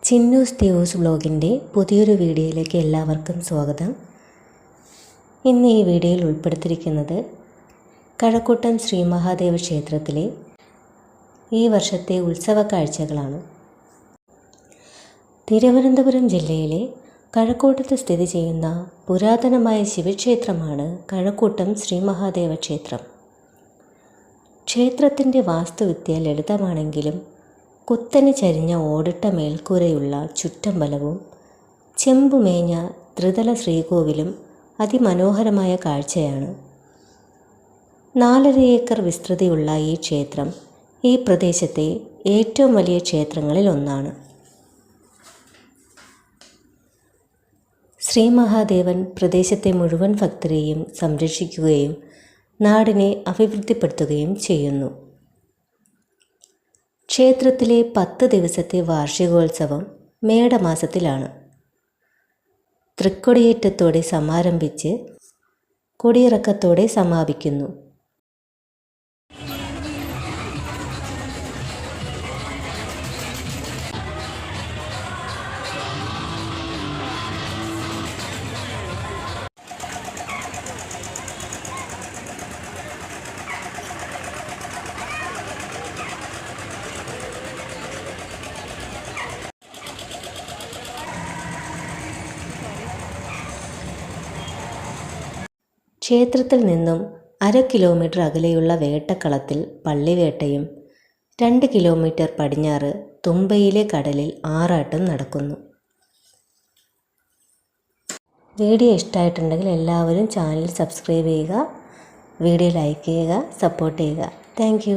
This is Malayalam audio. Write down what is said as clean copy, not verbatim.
ചിന്നൂസ് ദേവൂസ് വ്ലോഗിൻ്റെ പുതിയൊരു വീഡിയോയിലേക്ക് എല്ലാവർക്കും സ്വാഗതം. ഇന്ന് ഈ വീഡിയോയിൽ ഉൾപ്പെടുത്തിയിരിക്കുന്നത് കഴക്കൂട്ടം ശ്രീ മഹാദേവ ക്ഷേത്രത്തിലെ ഈ വർഷത്തെ ഉത്സവ കാഴ്ചകളാണ്. തിരുവനന്തപുരം ജില്ലയിലെ കഴക്കൂട്ടത്ത് സ്ഥിതി ചെയ്യുന്ന പുരാതനമായ ശിവക്ഷേത്രമാണ് കഴക്കൂട്ടം ശ്രീ മഹാദേവ ക്ഷേത്രം. ക്ഷേത്രത്തിൻ്റെ വാസ്തുവിദ്യ ലളിതമാണെങ്കിലും കുത്തനെ ചരിഞ്ഞ ഓടിട്ട മേൽക്കൂരയുള്ള ചുറ്റമ്പലവും ചെമ്പുമേഞ്ഞ ത്രിതല ശ്രീകോവിലും അതിമനോഹരമായ കാഴ്ചയാണ്. 4.5 ഏക്കർ വിസ്തൃതിയുള്ള ഈ ക്ഷേത്രം ഈ പ്രദേശത്തെ ഏറ്റവും വലിയ ക്ഷേത്രങ്ങളിൽ ഒന്നാണ്. ശ്രീ മഹാദേവൻ പ്രദേശത്തെ മുഴുവൻ ഭക്തരെയും സംരക്ഷിക്കുകയും നാടിനെ അഭിവൃദ്ധിപ്പെടുത്തുകയും ചെയ്യുന്നു. ക്ഷേത്രത്തിലെ 10 ദിവസത്തെ വാർഷികോത്സവം മേടമാസത്തിലാണ്. തൃക്കൊടിയേറ്റത്തോടെ സമാരംഭിച്ച് കൊടിയിറക്കത്തോടെ സമാപിക്കുന്നു. ക്ഷേത്രത്തിൽ നിന്നും 1/2 കിലോമീറ്റർ അകലെയുള്ള വേട്ടക്കളത്തിൽ പള്ളിവേട്ടയും 2 കിലോമീറ്റർ പടിഞ്ഞാറ് തുമ്പയിലെ കടലിൽ ആറാട്ടും നടക്കുന്നു. വീഡിയോ ഇഷ്ടമായിട്ടുണ്ടെങ്കിൽ എല്ലാവരും ചാനൽ സബ്സ്ക്രൈബ് ചെയ്യുക, വീഡിയോ ലൈക്ക് ചെയ്യുക, സപ്പോർട്ട് ചെയ്യുക. താങ്ക്